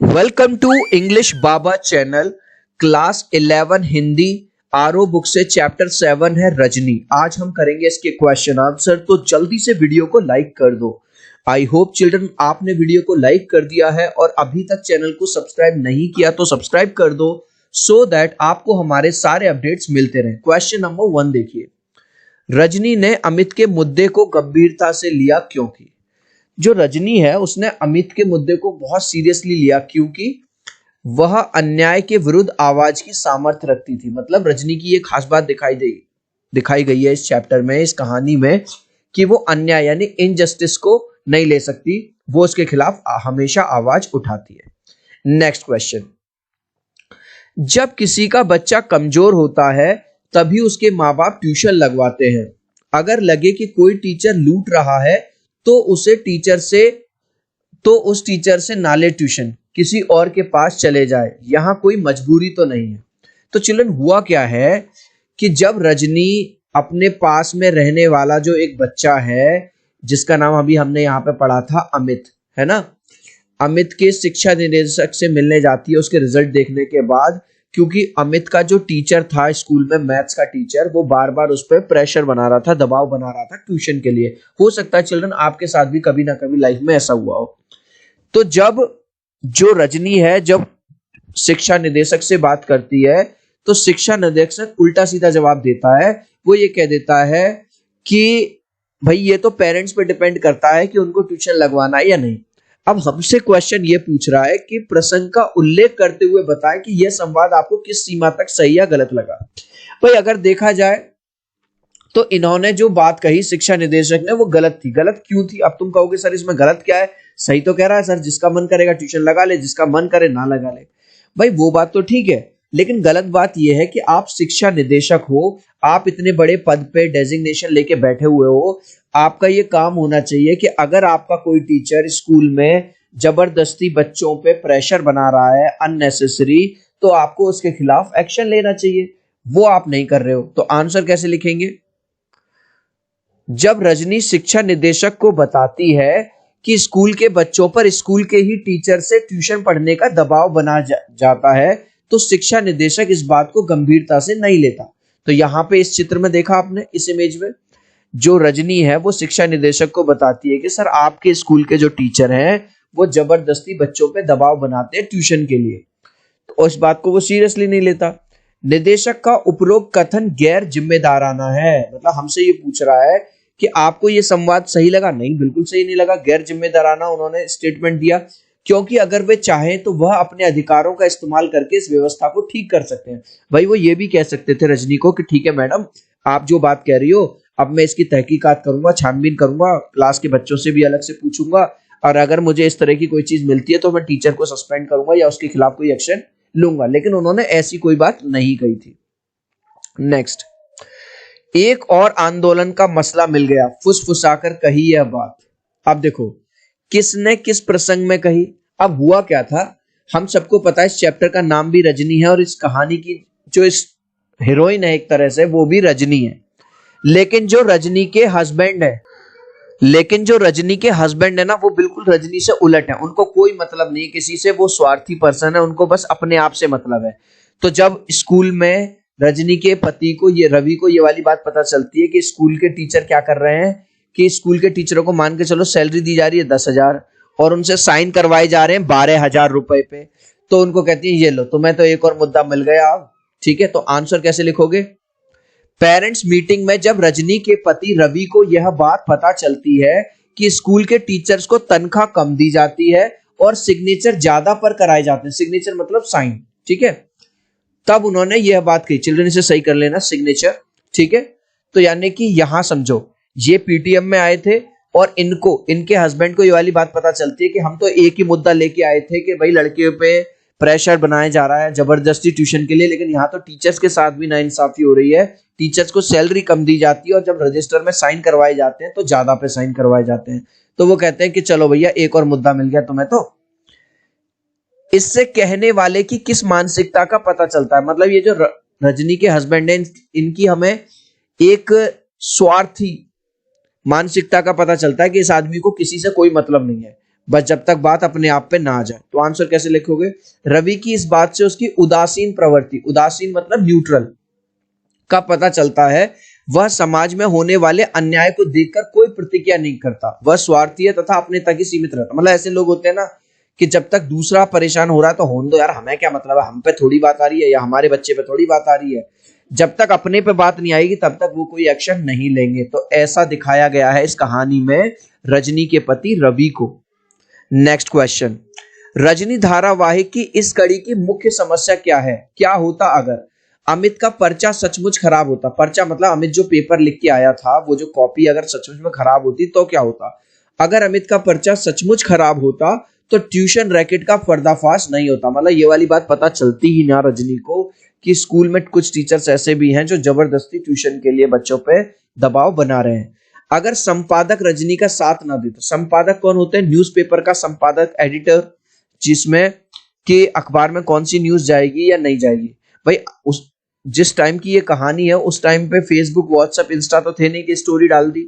Welcome to English Baba channel. Class 11 Hindi Aroh book से chapter 7 है रजनी। आज हम करेंगे इसके क्वेश्चन आंसर, तो जल्दी से वीडियो को लाइक कर दो। आई होप चिल्ड्रन आपने वीडियो को लाइक कर दिया है और अभी तक चैनल को सब्सक्राइब नहीं किया तो सब्सक्राइब कर दो सो दैट आपको हमारे सारे अपडेट्स मिलते रहे। क्वेश्चन नंबर 1 देखिए, रजनी ने अमित के मुद्दे को गंभीरता से लिया क्योंकि। जो रजनी है उसने अमित के मुद्दे को बहुत सीरियसली लिया क्योंकि वह अन्याय के विरुद्ध आवाज की सामर्थ्य रखती थी। मतलब रजनी की ये खास बात दिखाई गई है इस चैप्टर में, इस कहानी में, कि वो अन्याय यानी इनजस्टिस को नहीं ले सकती, वो उसके खिलाफ हमेशा आवाज उठाती है। नेक्स्ट क्वेश्चन, जब किसी का बच्चा कमजोर होता है तभी उसके माँ बाप ट्यूशन लगवाते हैं। अगर लगे कि कोई टीचर लूट रहा है तो उस टीचर से ना ले ट्यूशन, किसी और के पास चले जाए। यहां कोई मजबूरी तो नहीं है। तो चिल्ड्रन हुआ क्या है कि जब रजनी अपने पास में रहने वाला जो एक बच्चा है जिसका नाम अभी हमने यहाँ पे पढ़ा था अमित, है ना, अमित के शिक्षा निदेशक से मिलने जाती है उसके रिजल्ट देखने के बाद, क्योंकि अमित का जो टीचर था स्कूल में, मैथ्स का टीचर, वो बार बार उस पर प्रेशर बना रहा था, दबाव बना रहा था ट्यूशन के लिए। हो सकता है चिल्ड्रन आपके साथ भी कभी ना कभी लाइफ में ऐसा हुआ हो। तो जब जो रजनी है जब शिक्षा निदेशक से बात करती है तो शिक्षा निदेशक उल्टा सीधा जवाब देता है। वो ये कह देता है कि भाई ये तो पेरेंट्स पे डिपेंड करता है कि उनको ट्यूशन लगवाना है या नहीं। अब हमसे क्वेश्चन ये पूछ रहा है कि प्रसंग का उल्लेख करते हुए बताएं कि यह संवाद आपको किस सीमा तक सही या गलत लगा। भाई अगर देखा जाए तो इन्होंने जो बात कही शिक्षा निदेशक ने वो गलत थी। गलत क्यों थी? अब तुम कहोगे सर इसमें गलत क्या है, सही तो कह रहा है सर, जिसका मन करेगा ट्यूशन लगा ले, जिसका मन करे ना लगा ले। भाई वो बात तो ठीक है, लेकिन गलत बात यह है कि आप शिक्षा निदेशक हो, आप इतने बड़े पद पे डेजिग्नेशन लेके बैठे हुए हो, आपका ये काम होना चाहिए कि अगर आपका कोई टीचर स्कूल में जबरदस्ती बच्चों पे प्रेशर बना रहा है अननेसेसरी, तो आपको उसके खिलाफ एक्शन लेना चाहिए। वो आप नहीं कर रहे हो, तो आंसर कैसे लिखेंगे? जब रजनी शिक्षा निदेशक को बताती है कि स्कूल के बच्चों पर स्कूल के ही टीचर से ट्यूशन पढ़ने का दबाव बना जाता है, तो शिक्षा निदेशक इस बात को गंभीरता से नहीं लेता। तो यहाँ पे इस चित्र में देखा आपने, इस इमेज में जो रजनी है वो शिक्षा निदेशक को बताती है कि सर आपके स्कूल के जो टीचर हैं वो जबरदस्ती बच्चों पे दबाव बनाते हैं ट्यूशन के लिए, तो इस बात को वो सीरियसली नहीं लेता। निदेशक का उपरोक्त कथन गैर जिम्मेदाराना है। मतलब हमसे ये पूछ रहा है कि आपको ये संवाद सही लगा? नहीं, बिल्कुल सही नहीं लगा, गैर जिम्मेदाराना उन्होंने स्टेटमेंट दिया, क्योंकि अगर वे चाहें तो वह अपने अधिकारों का इस्तेमाल करके इस व्यवस्था को ठीक कर सकते हैं। भाई वो ये भी कह सकते थे रजनी को कि ठीक है मैडम, आप जो बात कह रही हो अब मैं इसकी तहकीकात करूंगा, छानबीन करूंगा, क्लास के बच्चों से भी अलग से पूछूंगा, और अगर मुझे इस तरह की कोई चीज मिलती है तो मैं टीचर को सस्पेंड करूंगा या उसके खिलाफ कोई एक्शन लूंगा। लेकिन उन्होंने ऐसी कोई बात नहीं कही थी। नेक्स्ट, एक और आंदोलन का मसला मिल गया, फुसफुसाकर कही यह बात। अब देखो किसने किस प्रसंग में कही। अब हुआ क्या था, हम सबको पता है इस चैप्टर का नाम भी रजनी है और इस कहानी की जो इस हीरोइन है एक तरह से वो भी रजनी है। लेकिन जो रजनी के हस्बैंड है ना, वो बिल्कुल रजनी से उलट है। उनको कोई मतलब नहीं किसी से, वो स्वार्थी पर्सन है, उनको बस अपने आप से मतलब है। तो जब स्कूल में रजनी के पति को, ये रवि को, ये वाली बात पता चलती है कि स्कूल के टीचर क्या कर रहे हैं कि स्कूल के टीचरों को मान के चलो सैलरी दी जा रही है 10,000 और उनसे साइन करवाए जा रहे हैं 12,000 रुपए पे, तो उनको कहती है ये लो तुम्हें तो एक और मुद्दा मिल गया अब। ठीक है, तो आंसर कैसे लिखोगे? पेरेंट्स मीटिंग में जब रजनी के पति रवि को यह बात पता चलती है कि स्कूल के टीचर्स को तनख्वाह कम दी जाती है और सिग्नेचर ज्यादा पर कराए जाते हैं, सिग्नेचर मतलब साइन, ठीक है, तब उन्होंने यह बात कही। चिल्ड्रन इसे सही कर लेना, सिग्नेचर, ठीक है। तो यानी कि यहां समझो ये पीटीएम में आए थे और इनके हस्बैंड को ये वाली बात पता चलती है कि हम तो एक ही मुद्दा लेके आए थे कि भाई लड़कियों पे प्रेशर बनाया जा रहा है जबरदस्ती ट्यूशन के लिए, लेकिन यहाँ तो टीचर्स के साथ भी नाइंसाफी हो रही है, टीचर्स को सैलरी कम दी जाती है और जब रजिस्टर में साइन करवाए जाते हैं तो ज्यादा पे साइन करवाए जाते हैं। तो वो कहते हैं कि चलो भैया एक और मुद्दा मिल गया तुम्हें। तो इससे कहने वाले की किस मानसिकता का पता चलता है? मतलब ये जो रजनी के हस्बैंड है इनकी हमें एक स्वार्थी मानसिकता का पता चलता है कि इस आदमी को किसी से कोई मतलब नहीं है। बस जब तक बात अपने आप पे ना आ जाए। तो आंसर कैसे लिखोगे? रवि की इस बात से उसकी उदासीन प्रवृत्ति, उदासीन मतलब न्यूट्रल, का पता चलता है। वह समाज में होने वाले अन्याय को देखकर कोई प्रतिक्रिया नहीं करता। वह स्वार्थी है तथा अपने तक ही सीमित रहता। मतलब ऐसे लोग होते हैं ना कि जब तक दूसरा परेशान हो रहा है तो होने दो यार, हमें क्या मतलब है, हम पे थोड़ी बात आ रही है या हमारे बच्चे पे थोड़ी बात आ रही है। जब तक अपने पे बात नहीं आएगी तब तक वो कोई एक्शन नहीं लेंगे। तो ऐसा दिखाया गया है इस कहानी में रजनी के पति रवि को। नेक्स्ट क्वेश्चन, रजनी धारावाहिक की इस कड़ी की मुख्य समस्या क्या है? क्या होता अगर अमित का पर्चा सचमुच खराब होता? पर्चा मतलब अमित जो पेपर लिख के आया था, वो जो कॉपी अगर सचमुच में खराब होती तो क्या होता? अगर अमित का पर्चा सचमुच खराब होता तो ट्यूशन रैकेट का पर्दाफाश नहीं होता। मतलब ये वाली बात पता चलती ही ना रजनी को कि स्कूल में कुछ टीचर्स ऐसे भी हैं जो जबरदस्ती ट्यूशन के लिए बच्चों पे दबाव बना रहे हैं। अगर संपादक रजनी का साथ ना दे तो, संपादक कौन होते हैं? न्यूज़पेपर का संपादक, एडिटर, जिसमें कि अखबार में कौन सी न्यूज जाएगी या नहीं जाएगी। भाई उस जिस टाइम की ये कहानी है उस टाइम पे फेसबुक, व्हाट्सएप, इंस्टा तो थे नहीं कि स्टोरी डाल दी।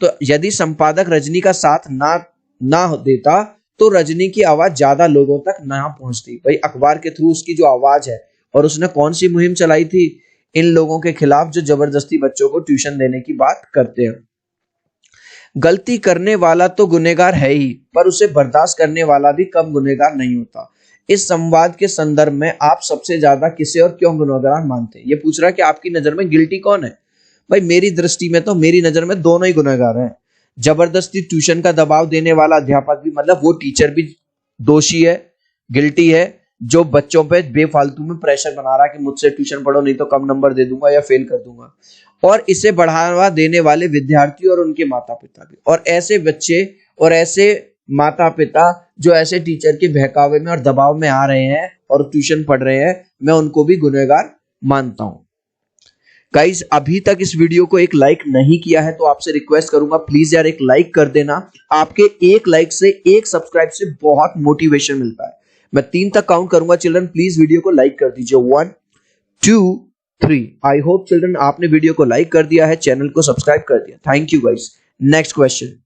तो यदि संपादक रजनी का साथ ना देता तो रजनी की आवाज ज्यादा लोगों तक ना पहुंचती। भाई अखबार के थ्रू उसकी जो आवाज है, और उसने कौन सी मुहिम चलाई थी? इन लोगों के खिलाफ जो जबरदस्ती बच्चों को ट्यूशन देने की बात करते हैं। गलती करने वाला तो गुनहगार है ही, पर उसे बर्दाश्त करने वाला भी कम गुनहगार नहीं होता। इस संवाद के संदर्भ में आप सबसे ज्यादा किसे और क्यों गुनहगार मानते हैं? ये पूछ रहा है कि आपकी नजर में गिल्टी कौन है। भाई मेरी दृष्टि में तो, मेरी नजर में दोनों ही गुनहगार हैं। जबरदस्ती ट्यूशन का दबाव देने वाला अध्यापक भी, मतलब वो टीचर भी दोषी है, गिल्टी है, जो बच्चों पे बेफालतू में प्रेशर बना रहा है कि मुझसे ट्यूशन पढ़ो नहीं तो कम नंबर दे दूंगा या फेल कर दूंगा। और इसे बढ़ावा देने वाले विद्यार्थी और उनके माता पिता भी। और ऐसे बच्चे और ऐसे माता पिता जो ऐसे टीचर के बहकावे में और दबाव में आ रहे हैं और ट्यूशन पढ़ रहे हैं, मैं उनको भी गुनहगार मानता हूं। गाइस अभी तक इस वीडियो को एक लाइक नहीं किया है तो आपसे रिक्वेस्ट करूंगा प्लीज यार एक लाइक कर देना। आपके एक लाइक से, एक सब्सक्राइब से बहुत मोटिवेशन मिलता है। मैं 3 तक काउंट करूंगा, चिल्ड्रन प्लीज वीडियो को लाइक कर दीजिए। 1 2 3। आई होप चिल्ड्रन आपने वीडियो को लाइक कर दिया है, चैनल को सब्सक्राइब कर दिया। Thank you guys. Next question,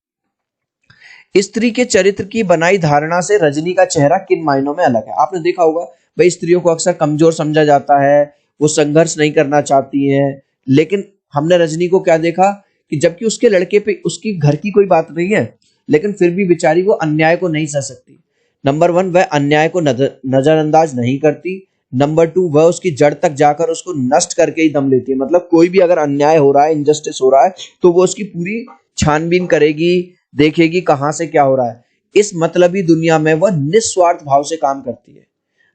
स्त्री के चरित्र की बनाई धारणा से रजनी का चेहरा किन मायनों में अलग है? आपने देखा होगा भाई स्त्रियों को अक्सर कमजोर समझा जाता है, वो संघर्ष नहीं करना चाहती हैं, लेकिन हमने रजनी को क्या देखा कि जबकि उसके लड़के पे उसकी घर की कोई बात नहीं है, लेकिन फिर भी बेचारी वो अन्याय को नहीं सह सकती। नंबर 1, वह अन्याय को नजरअंदाज नहीं करती। नंबर 2, वह उसकी जड़ तक जाकर उसको नष्ट करके ही दम लेती है। मतलब कोई भी अगर अन्याय हो रहा है, इनजस्टिस हो रहा है, तो वो उसकी पूरी छानबीन करेगी, देखेगी कहां से क्या हो रहा है। इस मतलबी दुनिया में वह निस्वार्थ भाव से काम करती है।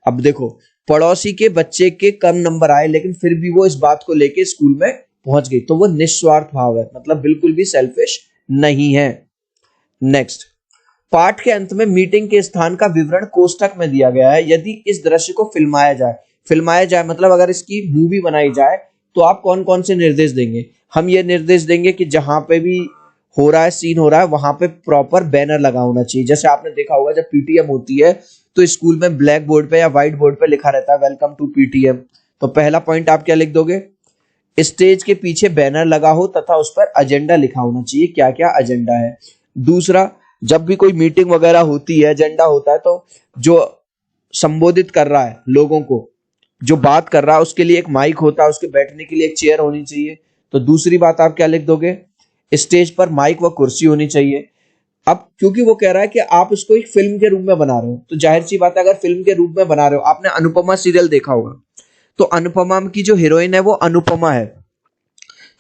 अब देखो, पड़ोसी के बच्चे के कम नंबर आए लेकिन फिर भी वो इस बात को लेके स्कूल में पहुंच गई, तो वो निस्वार्थ भाव है, मतलब बिल्कुल भी सेल्फिश नहीं है। नेक्स्ट, पाठ के अंत में मीटिंग के स्थान का विवरण कोष्ठक में दिया गया है। यदि इस दृश्य को फिल्माया जाए मतलब अगर इसकी मूवी बनाई जाए तो आप कौन कौन से निर्देश देंगे? हम ये निर्देश देंगे कि जहां पे भी हो रहा है, सीन हो रहा है, वहां पे प्रॉपर बैनर लगा होना चाहिए। जैसे आपने देखा होगा जब पीटीएम होती है तो स्कूल में ब्लैक बोर्ड पे या व्हाइट बोर्ड पे लिखा रहता है वेलकम टू पीटीएम। तो पहला पॉइंट आप क्या लिख दोगे? स्टेज के पीछे बैनर लगा हो तथा उस पर एजेंडा लिखा होना चाहिए, क्या क्या एजेंडा है। दूसरा, जब भी कोई मीटिंग वगैरह होती है, एजेंडा होता है, तो जो संबोधित कर रहा है लोगों को, जो बात कर रहा है, उसके लिए एक माइक होता है, उसके बैठने के लिए एक चेयर होनी चाहिए। तो दूसरी बात आप क्या लिख दोगे? स्टेज पर माइक व कुर्सी होनी चाहिए। अब क्योंकि वो कह रहा है कि आप उसको एक फिल्म के रूप में बना रहे हो, तो जाहिर सी बात है अगर फिल्म के रूप में बना रहे हो, आपने अनुपमा सीरियल देखा होगा, तो अनुपमा की जो हीरोइन है वो अनुपमा है,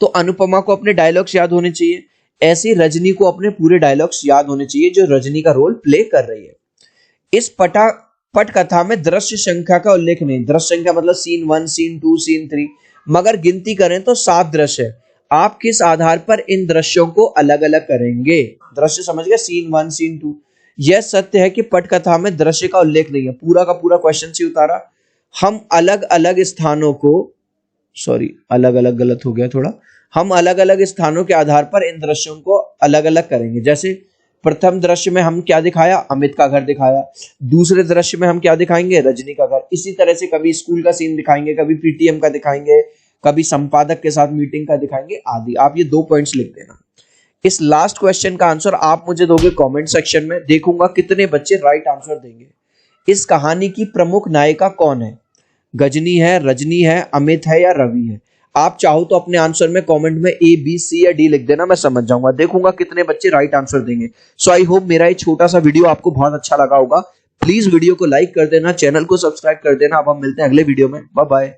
तो अनुपमा को अपने डायलॉग्स याद होने चाहिए। ऐसी रजनी को अपने पूरे डायलॉग्स याद होने चाहिए जो रजनी का रोल प्ले कर रही है। इस पट कथा में दृश्य संख्या का उल्लेख नहीं। दृश्य संख्या मतलब सीन 1, सीन 2, सीन 3, मगर गिनती करें तो 7 दृश्य है। आप किस आधार पर इन दृश्यों को अलग अलग करेंगे? दृश्य समझ गए, सीन 1, सीन 2। यह सत्य है कि पटकथा में दृश्य का उल्लेख नहीं है। पूरा का पूरा क्वेश्चन से उतारा। हम अलग अलग स्थानों को, सॉरी अलग अलग गलत हो गया थोड़ा, हम अलग अलग स्थानों के आधार पर इन दृश्यों को अलग अलग करेंगे। जैसे प्रथम दृश्य में हम क्या दिखाया? अमित का घर दिखाया। दूसरे दृश्य में हम क्या दिखाएंगे? रजनी का घर। इसी तरह से कभी स्कूल का सीन दिखाएंगे, कभी पीटीएम का दिखाएंगे, कभी संपादक के साथ मीटिंग का दिखाएंगे आदि। आप ये 2 पॉइंट्स लिख देना। इस लास्ट क्वेश्चन का आंसर आप मुझे दोगे कमेंट सेक्शन में, देखूंगा कितने बच्चे राइट आंसर देंगे। इस कहानी की प्रमुख नायिका कौन है? गजनी है, रजनी है, अमित है या रवि है? आप चाहो तो अपने आंसर में कमेंट में ए बी सी या डी लिख देना, मैं समझ जाऊंगा। देखूंगा कितने बच्चे राइट आंसर देंगे। सो आई होप मेरा ये छोटा सा वीडियो आपको बहुत अच्छा लगा होगा। प्लीज वीडियो को लाइक कर देना, चैनल को सब्सक्राइब कर देना। अब हम मिलते हैं अगले वीडियो में। Bye bye.